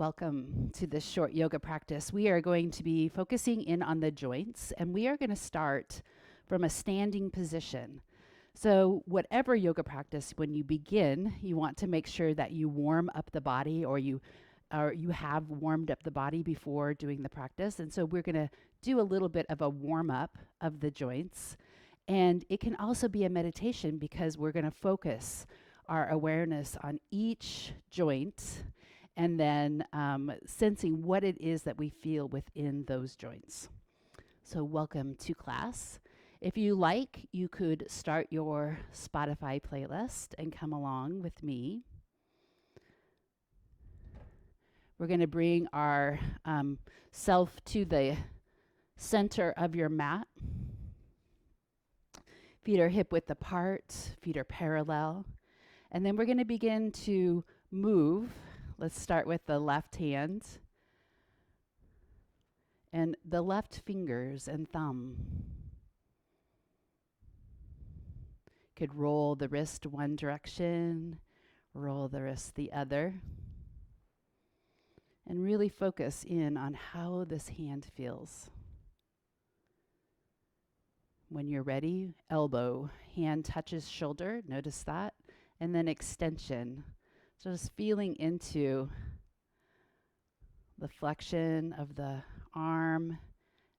Welcome to this short yoga practice. We are going to be focusing in on the joints, and we are going to start from a standing position. So, whatever yoga practice, when you begin, you want to make sure that you warm up the body, or you have warmed up the body before doing the practice. And so, we're going to do a little bit of a warm up of the joints. And it can also be a meditation because we're going to focus our awareness on each joint and then sensing what it is that we feel within those joints. So, welcome to class. If you like, you could start your Spotify playlist and come along with me. We're going to bring our self to the center of your mat. Feet are hip width apart, feet are parallel. And then we're going to begin to move. Let's start with the left hand and the left fingers and thumb. Could roll the wrist one direction, roll the wrist the other, and really focus in on how this hand feels. When you're ready, elbow, hand touches shoulder, notice that, and then extension. So just feeling into the flexion of the arm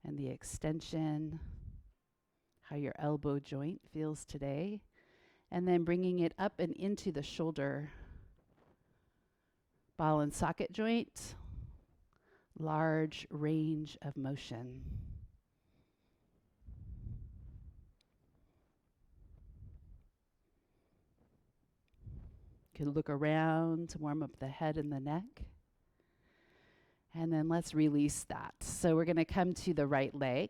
and the extension, how your elbow joint feels today, and then bringing it up and into the shoulder, ball and socket joint, large range of motion. You can look around to warm up the head and the neck. And then let's release that. So we're going to come to the right leg.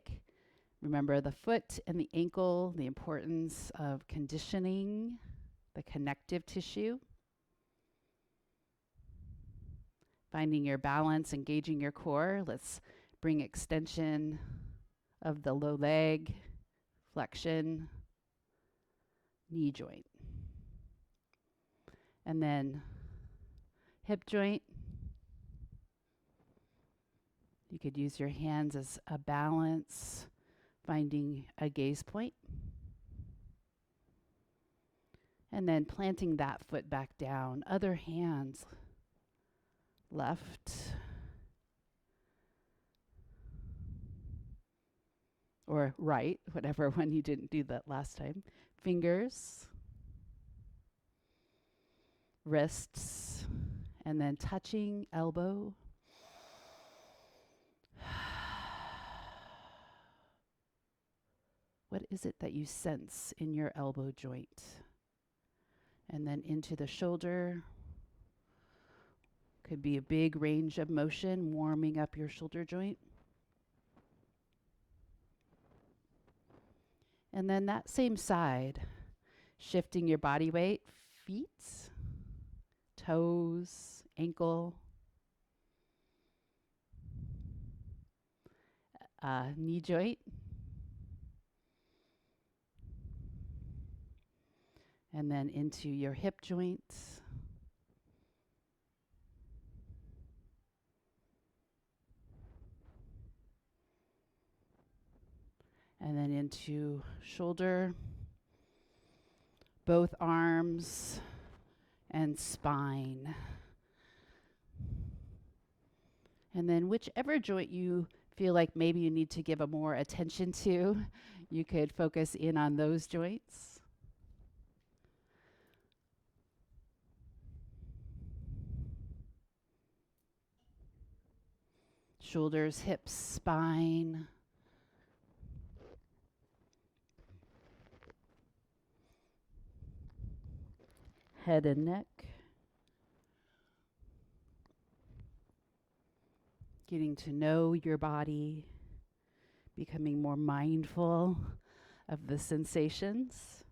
Remember the foot and the ankle, the importance of conditioning the connective tissue. Finding your balance, engaging your core. Let's bring extension of the low leg, flexion, knee joint. And then hip joint. You could use your hands as a balance, finding a gaze point. And then planting that foot back down. Other hands, left or right, whatever one you didn't do that last time. Fingers, wrists, and then touching elbow. What is it that you sense in your elbow joint? And then into the shoulder. Could be a big range of motion, warming up your shoulder joint. And then that same side, shifting your body weight, feet, toes, ankle, knee joint. And then into your hip joints. And then into shoulder, both arms, and spine. And then whichever joint you feel like maybe you need to give a more attention to, you could focus in on those joints. Shoulders, hips, spine. Head and neck. Getting to know your body, becoming more mindful of the sensations.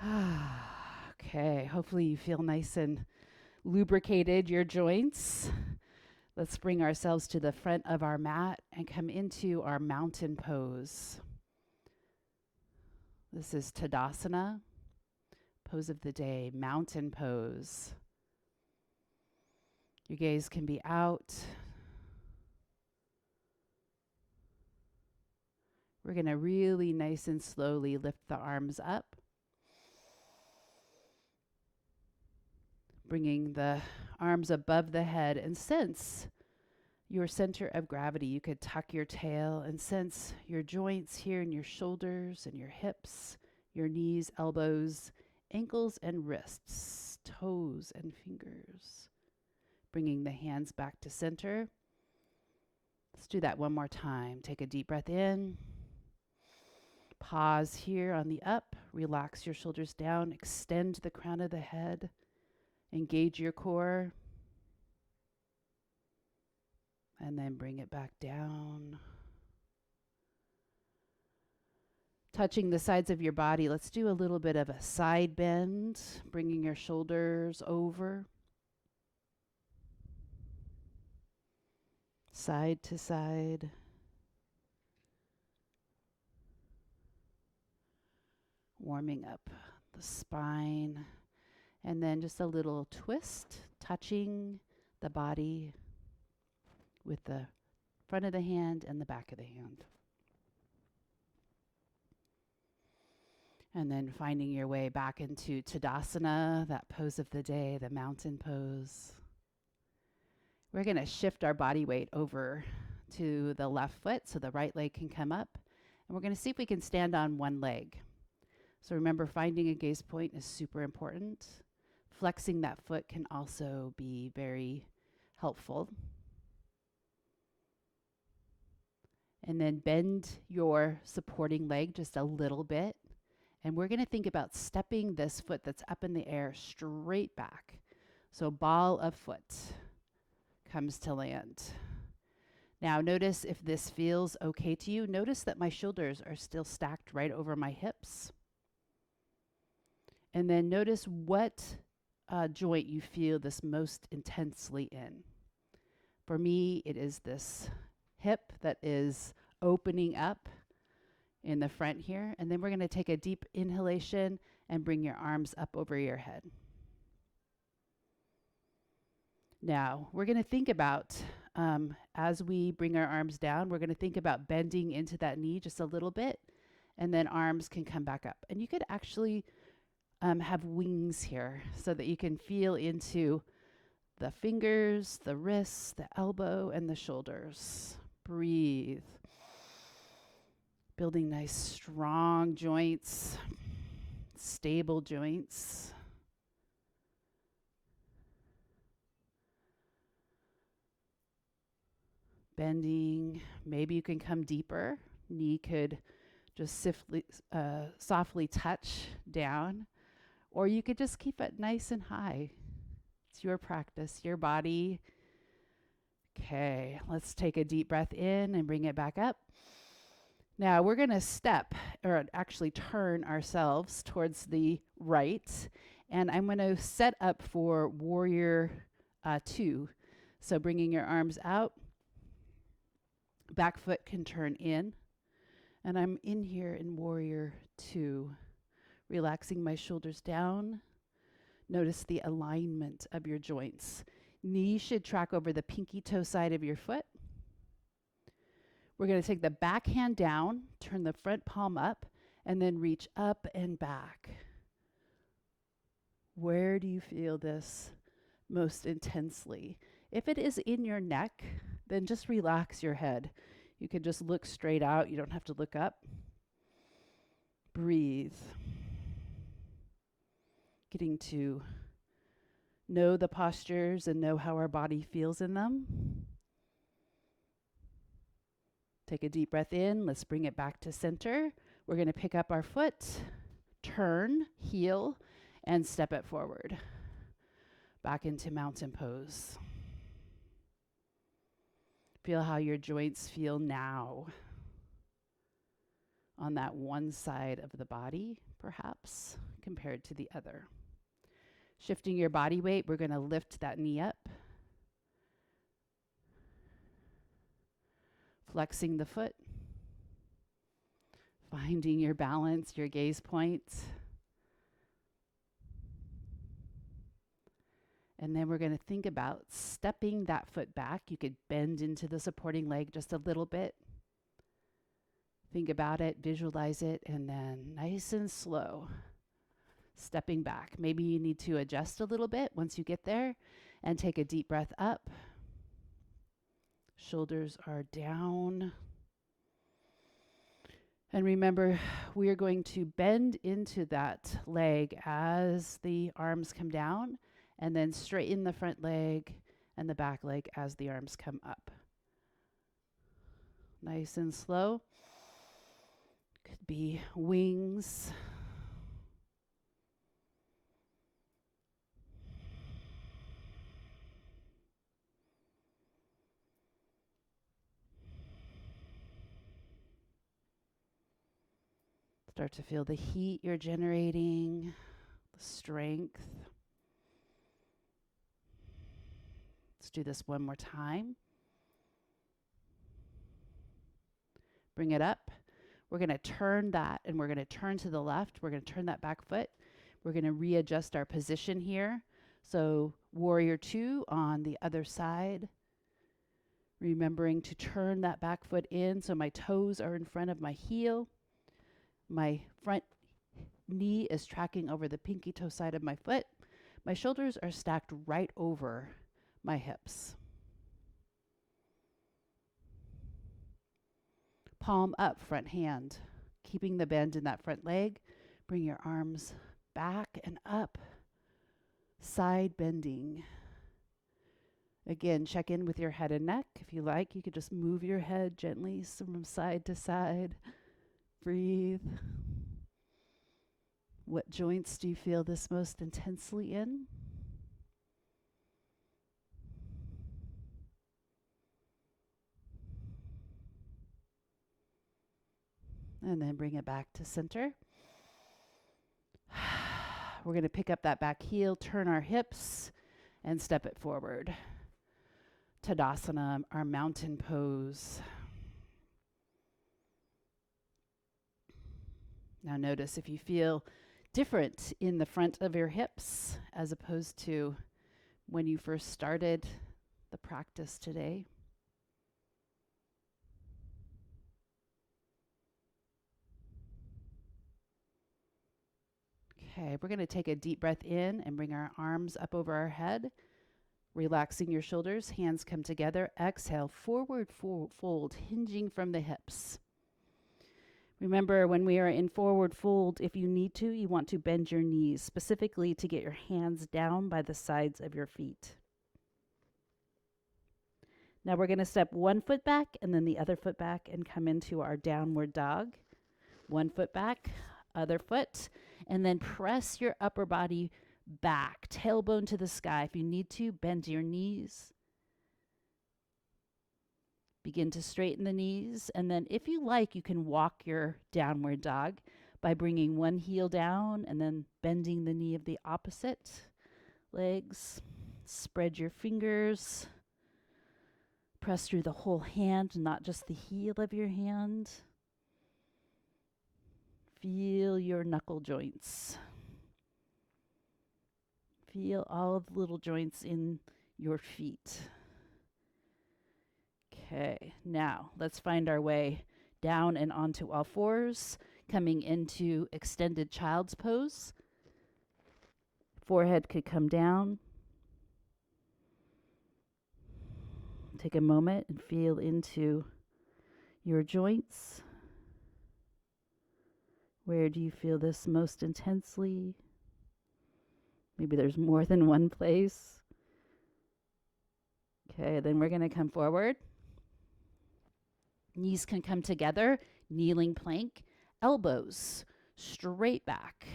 Okay, hopefully you feel nice and lubricated, your joints. Let's bring ourselves to the front of our mat and come into our mountain pose. This is Tadasana, pose of the day, mountain pose. Your gaze can be out. We're going to really nice and slowly lift the arms up, bringing the arms above the head, and sense your center of gravity. You could tuck your tail and sense your joints here in your shoulders and your hips, your knees, elbows, ankles and wrists, toes and fingers. Bringing the hands back to center. Let's do that one more time. Take a deep breath in. Pause here on the up. Relax your shoulders down. Extend the crown of the head. Engage your core. And then bring it back down. Touching the sides of your body, let's do a little bit of a side bend, bringing your shoulders over. Side to side. Warming up the spine. And then just a little twist, touching the body with the front of the hand and the back of the hand. And then finding your way back into Tadasana, that pose of the day, the mountain pose. We're going to shift our body weight over to the left foot so the right leg can come up. And we're going to see if we can stand on one leg. So remember, finding a gaze point is super important. Flexing that foot can also be very helpful. And then bend your supporting leg just a little bit. And we're going to think about stepping this foot that's up in the air straight back. So ball of foot comes to land. Now notice if this feels okay to you. Notice that my shoulders are still stacked right over my hips. And then notice what joint you feel this most intensely in. For me, it is this hip that is opening up in the front here. And then we're going to take a deep inhalation and bring your arms up over your head. Now, we're going to think about, as we bring our arms down, we're going to think about bending into that knee just a little bit, and then arms can come back up. And you could actually have wings here so that you can feel into the fingers, the wrists, the elbow, and the shoulders. Breathe. Building nice, strong joints, stable joints. Bending. Maybe you can come deeper. Knee could just softly touch down. Or you could just keep it nice and high. It's your practice, your body. Okay, let's take a deep breath in and bring it back up. Now we're going to step, or actually turn ourselves towards the right. And I'm going to set up for Warrior 2. So bringing your arms out. Back foot can turn in. And I'm in here in Warrior 2. Relaxing my shoulders down. Notice the alignment of your joints. Knee should track over the pinky toe side of your foot. We're going to take the back hand down, turn the front palm up, and then reach up and back. Where do you feel this most intensely? If it is in your neck, then just relax your head. You can just look straight out. You don't have to look up. Breathe. Getting to know the postures and know how our body feels in them. Take a deep breath in. Let's bring it back to center. We're going to pick up our foot, turn, heel, and step it forward. Back into mountain pose. Feel how your joints feel now on that one side of the body, perhaps, compared to the other. Shifting your body weight, we're going to lift that knee up. Flexing the foot. Finding your balance, your gaze point. And then we're going to think about stepping that foot back. You could bend into the supporting leg just a little bit. Think about it, visualize it, and then nice and slow, stepping back. Maybe you need to adjust a little bit once you get there, and take a deep breath up. Shoulders are down. And remember, we are going to bend into that leg as the arms come down, and then straighten the front leg and the back leg as the arms come up. Nice and slow. Could be wings. Start to feel the heat you're generating, the strength. Let's do this one more time. Bring it up. We're going to turn that, and we're going to turn to the left. We're going to turn that back foot. We're going to readjust our position here. So warrior 2 on the other side. Remembering to turn that back foot in so my toes are in front of my heel. My front knee is tracking over the pinky toe side of my foot. My shoulders are stacked right over my hips. Palm up, front hand. Keeping the bend in that front leg. Bring your arms back and up. Side bending. Again, check in with your head and neck. If you like, you could just move your head gently from side to side. Breathe. What joints do you feel this most intensely in? And then bring it back to center. We're going to pick up that back heel, turn our hips, and step it forward. Tadasana, our mountain pose. Now notice if you feel different in the front of your hips as opposed to when you first started the practice today. Okay, we're going to take a deep breath in and bring our arms up over our head, relaxing your shoulders, hands come together. Exhale, forward fold, hinging from the hips. Remember, when we are in forward fold, if you need to, you want to bend your knees, specifically to get your hands down by the sides of your feet. Now we're going to step one foot back and then the other foot back and come into our downward dog. One foot back, other foot, and then press your upper body back, tailbone to the sky. If you need to, bend your knees. Begin to straighten the knees, and then if you like, you can walk your downward dog by bringing one heel down and then bending the knee of the opposite legs. Spread your fingers. Press through the whole hand, not just the heel of your hand. Feel your knuckle joints. Feel all of the little joints in your feet. Okay, now let's find our way down and onto all fours, coming into extended child's pose. Forehead could come down. Take a moment and feel into your joints. Where do you feel this most intensely? Maybe there's more than one place. Okay, then we're going to come forward. Knees can come together, kneeling plank, elbows straight back.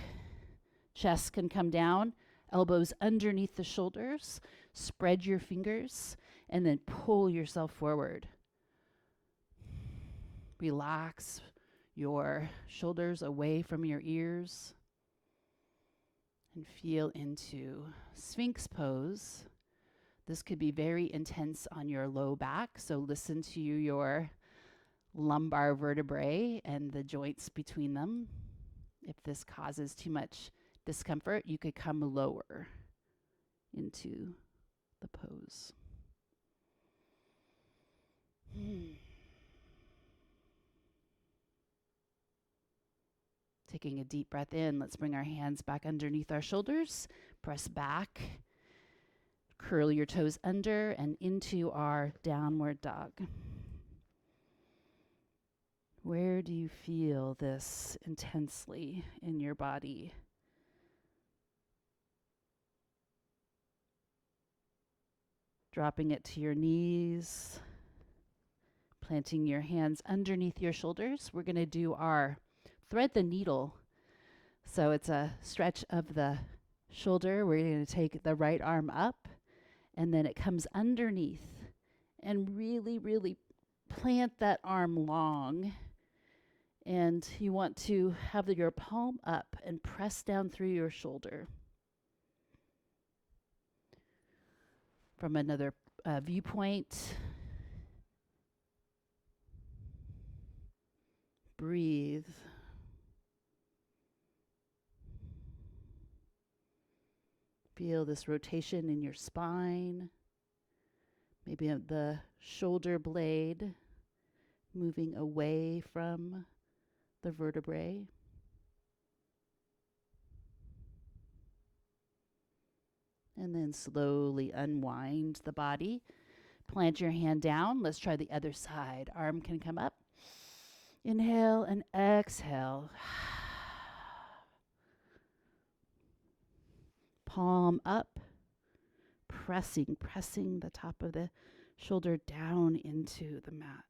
Chest can come down, elbows underneath the shoulders. Spread your fingers and then pull yourself forward. Relax your shoulders away from your ears and feel into Sphinx pose. This could be very intense on your low back, so listen to your lumbar vertebrae and the joints between them. If this causes too much discomfort, you could come lower. into the pose. Taking a deep breath in, let's bring our hands back underneath our shoulders, press back, curl your toes under and into our downward dog. Where do you feel this intensely in your body? Dropping it to your knees, planting your hands underneath your shoulders. We're going to do our thread the needle. So it's a stretch of the shoulder. We're going to take the right arm up, and then it comes underneath. And really, really plant that arm long. And you want to have your palm up and press down through your shoulder. From another viewpoint, breathe. Feel this rotation in your spine, maybe the shoulder blade moving away from the vertebrae. And then slowly unwind the body. Plant your hand down. Let's try the other side. Arm can come up. Inhale and exhale. Palm up. Pressing the top of the shoulder down into the mat.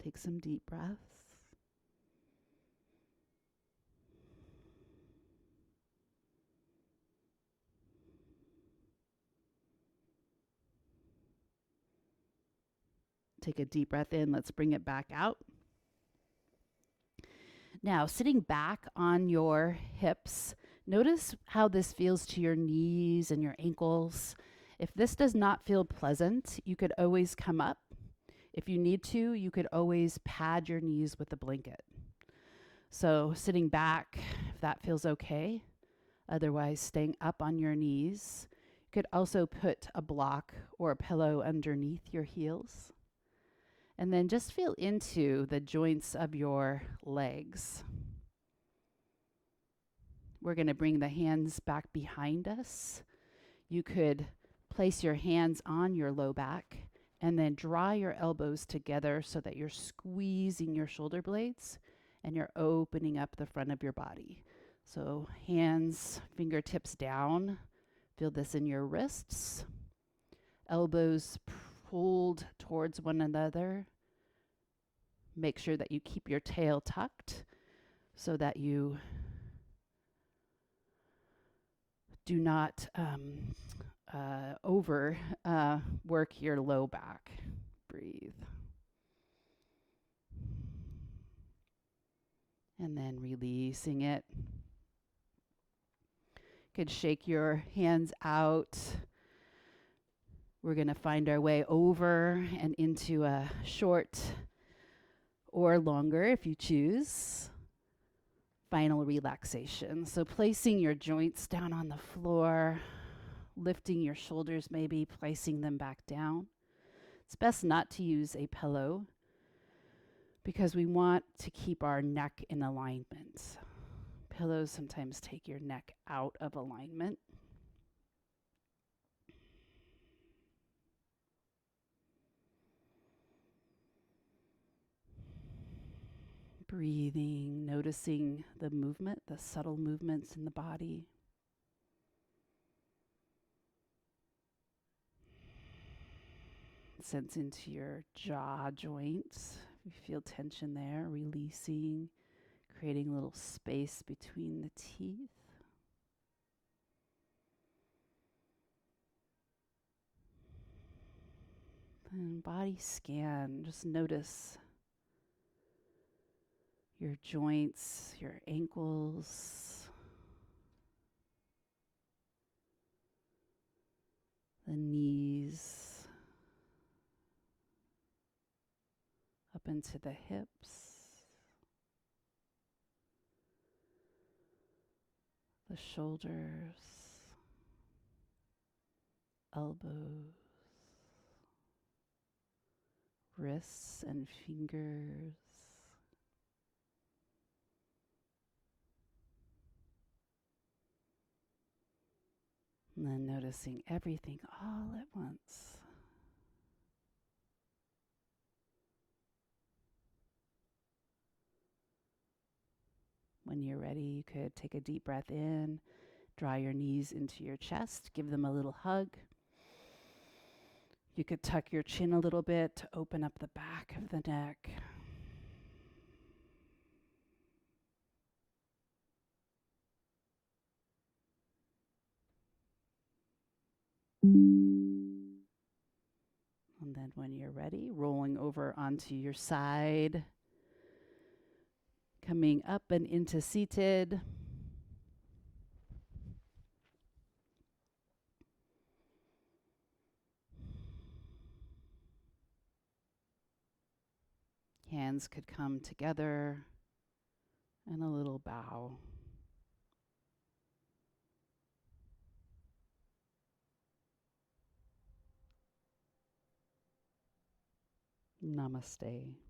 Take some deep breaths. Take a deep breath in. Let's bring it back out. Now, sitting back on your hips, notice how this feels to your knees and your ankles. If this does not feel pleasant, you could always come up. If you need to, you could always pad your knees with a blanket. So sitting back, if that feels okay. Otherwise, staying up on your knees. You could also put a block or a pillow underneath your heels. And then just feel into the joints of your legs. We're going to bring the hands back behind us. You could place your hands on your low back and then draw your elbows together so that you're squeezing your shoulder blades and you're opening up the front of your body. So hands, fingertips down. Feel this in your wrists. Elbows pulled towards one another. Make sure that you keep your tail tucked so that you do not work your low back. Breathe. And then releasing it. You could shake your hands out. We're going to find our way over and into a short or longer, if you choose, final relaxation. So placing your joints down on the floor, lifting your shoulders, maybe placing them back down. It's best not to use a pillow because we want to keep our neck in alignment. Pillows sometimes take your neck out of alignment. Breathing, noticing the movement, the subtle movements in the body. Sense into your jaw joints. You feel tension there, releasing, creating a little space between the teeth. And body scan, just notice your joints, your ankles, the knees, up into the hips, the the shoulders, elbows, wrists and fingers. And then noticing everything all at once. When you're ready, you could take a deep breath in, draw your knees into your chest, give them a little hug. You could tuck your chin a little bit to open up the back of the neck. And then when you're ready, rolling over onto your side, coming up and into seated. Hands could come together and a little bow. Namaste.